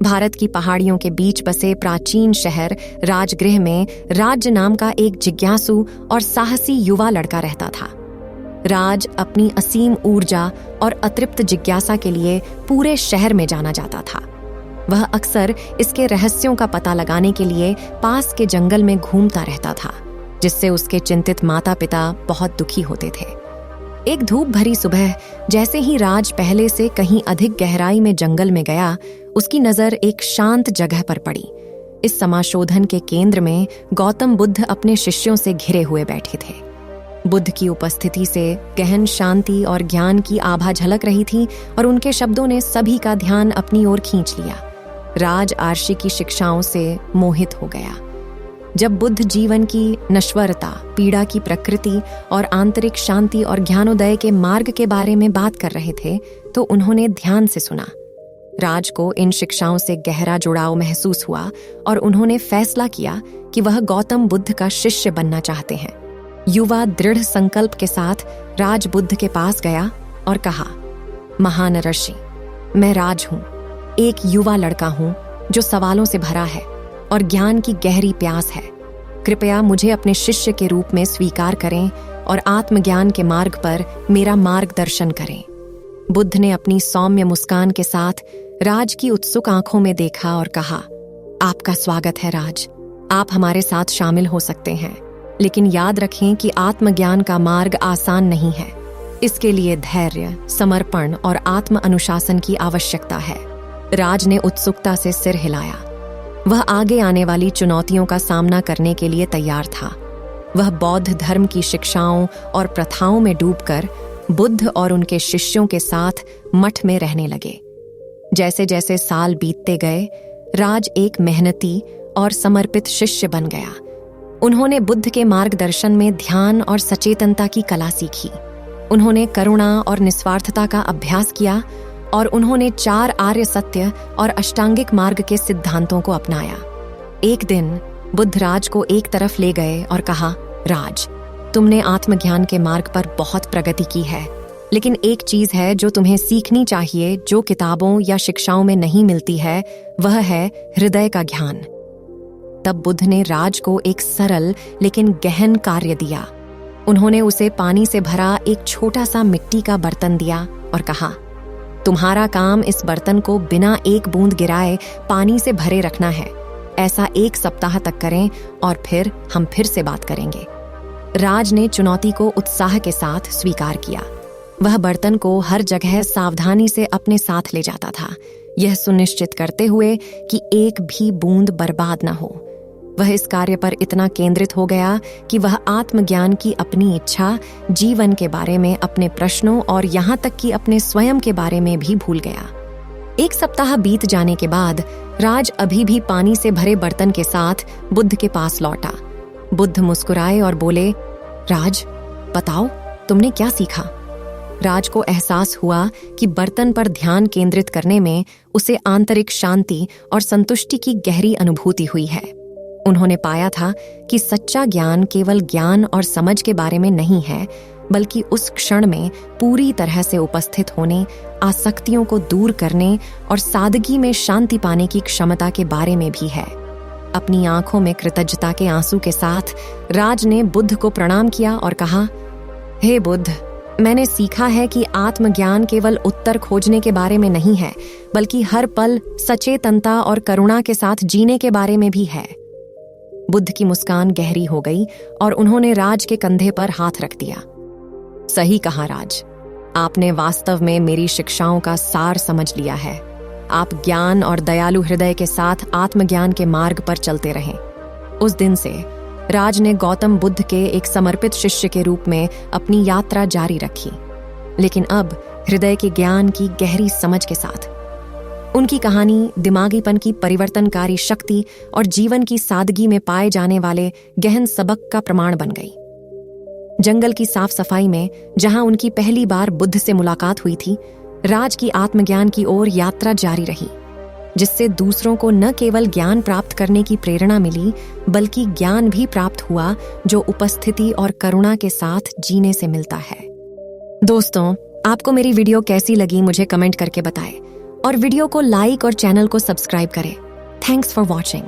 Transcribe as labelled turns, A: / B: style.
A: भारत की पहाड़ियों के बीच बसे प्राचीन शहर राजगृह में राज्य नाम का एक जिज्ञासु और साहसी युवा लड़का रहता था। राज अपनी असीम ऊर्जा और अतृप्त जिज्ञासा के लिए पूरे शहर में जाना जाता था। वह अक्सर इसके रहस्यों का पता लगाने के लिए पास के जंगल में घूमता रहता था, जिससे उसके चिंतित माता पिता बहुत दुखी होते थे। एक धूप भरी सुबह जैसे ही राज पहले से कहीं अधिक गहराई में जंगल में गया, उसकी नजर एक शांत जगह पर पड़ी। इस समाशोधन के केंद्र में गौतम बुद्ध अपने शिष्यों से घिरे हुए बैठे थे। बुद्ध की उपस्थिति से गहन शांति और ज्ञान की आभा झलक रही थी और उनके शब्दों ने सभी का ध्यान अपनी ओर खींच लिया। राज आर्षि की शिक्षाओं से मोहित हो गया। जब बुद्ध जीवन की नश्वरता, पीड़ा की प्रकृति और आंतरिक शांति और ज्ञानोदय के मार्ग के बारे में बात कर रहे थे, तो उन्होंने ध्यान से सुना। राज को इन शिक्षाओं से गहरा जुड़ाव महसूस हुआ और उन्होंने फैसला किया कि वह गौतम बुद्ध का शिष्य बनना चाहते हैं। युवा दृढ़ संकल्प के साथ राज बुद्ध के पास गया और कहा, महान ऋषि, मैं राज हूं, एक युवा लड़का हूं जो सवालों से भरा है और ज्ञान की गहरी प्यास है। कृपया मुझे अपने शिष्य के रूप में स्वीकार करें और आत्मज्ञान के मार्ग पर मेरा मार्गदर्शन करें। बुद्ध ने अपनी सौम्य मुस्कान के साथ राज की उत्सुक आंखों में देखा और कहा, आपका स्वागत है राज, आप हमारे साथ शामिल हो सकते हैं, लेकिन याद रखें कि आत्मज्ञान का मार्ग आसान नहीं है। इसके लिए धैर्य, समर्पण और आत्म अनुशासन की आवश्यकता है। राज ने उत्सुकता से सिर हिलाया। वह आगे आने वाली चुनौतियों का सामना करने के लिए तैयार था। वह बौद्ध धर्म की शिक्षाओं और प्रथाओं में डूबकर बुद्ध और उनके शिष्यों के साथ मठ में रहने लगे। जैसे जैसे साल बीतते गए, राज एक मेहनती और समर्पित शिष्य बन गया। उन्होंने बुद्ध के मार्गदर्शन में ध्यान और सचेतनता की कला सीखी। उन्होंने करुणा और निस्वार्थता का अभ्यास किया और उन्होंने 4 आर्य सत्य और अष्टांगिक मार्ग के सिद्धांतों को अपनाया। एक दिन बुद्ध राज को एक तरफ ले गए और कहा, राज, तुमने आत्मज्ञान के मार्ग पर बहुत प्रगति की है, लेकिन एक चीज है जो तुम्हें सीखनी चाहिए, जो किताबों या शिक्षाओं में नहीं मिलती है, वह है हृदय का ज्ञान। तब बुद्ध ने राज को एक सरल लेकिन गहन कार्य दिया। उन्होंने उसे पानी से भरा एक छोटा सा मिट्टी का बर्तन दिया और कहा, तुम्हारा काम इस बर्तन को बिना एक बूंद गिराए पानी से भरे रखना है। ऐसा 1 सप्ताह तक करें और फिर हम फिर से बात करेंगे। राज ने चुनौती को उत्साह के साथ स्वीकार किया। वह बर्तन को हर जगह सावधानी से अपने साथ ले जाता था, यह सुनिश्चित करते हुए कि एक भी बूंद बर्बाद न हो। वह इस कार्य पर इतना केंद्रित हो गया कि वह आत्मज्ञान की अपनी इच्छा, जीवन के बारे में अपने प्रश्नों और यहाँ तक कि अपने स्वयं के बारे में भी भूल गया। 1 सप्ताह बीत जाने के बाद राज अभी भी पानी से भरे बर्तन के साथ बुद्ध के पास लौटा। बुद्ध मुस्कुराए और बोले, राज, बताओ तुमने क्या सीखा? राज को एहसास हुआ कि बर्तन पर ध्यान केंद्रित करने में उसे आंतरिक शांति और संतुष्टि की गहरी अनुभूति हुई है। उन्होंने पाया था कि सच्चा ज्ञान केवल ज्ञान और समझ के बारे में नहीं है, बल्कि उस क्षण में पूरी तरह से उपस्थित होने, आसक्तियों को दूर करने और सादगी में शांति पाने की क्षमता के बारे में भी है। अपनी आंखों में कृतज्ञता के आंसू के साथ राज ने बुद्ध को प्रणाम किया और कहा, हे बुद्ध, मैंने सीखा है कि आत्मज्ञान केवल उत्तर खोजने के बारे में नहीं है, बल्कि हर पल सचेतनता और करुणा के साथ जीने के बारे में भी है। बुद्ध की मुस्कान गहरी हो गई और उन्होंने राज के कंधे पर हाथ रख दिया। सही कहा राज, आपने वास्तव में मेरी शिक्षाओं का सार समझ लिया है। आप ज्ञान और दयालु हृदय के साथ आत्मज्ञान के मार्ग पर चलते रहें। उस दिन से राज ने गौतम बुद्ध के एक समर्पित शिष्य के रूप में अपनी यात्रा जारी रखी, लेकिन अब हृदय के ज्ञान की गहरी समझ के साथ। उनकी कहानी दिमागीपन की परिवर्तनकारी शक्ति और जीवन की सादगी में पाए जाने वाले गहन सबक का प्रमाण बन गई। जंगल की साफ सफाई में जहां उनकी पहली बार बुद्ध से मुलाकात हुई थी, राज की आत्मज्ञान की ओर यात्रा जारी रही, जिससे दूसरों को न केवल ज्ञान प्राप्त करने की प्रेरणा मिली, बल्कि ज्ञान भी प्राप्त हुआ जो उपस्थिति और करुणा के साथ जीने से मिलता है। दोस्तों, आपको मेरी वीडियो कैसी लगी मुझे कमेंट करके बताएं और वीडियो को लाइक और चैनल को सब्सक्राइब करें। Thanks for watching.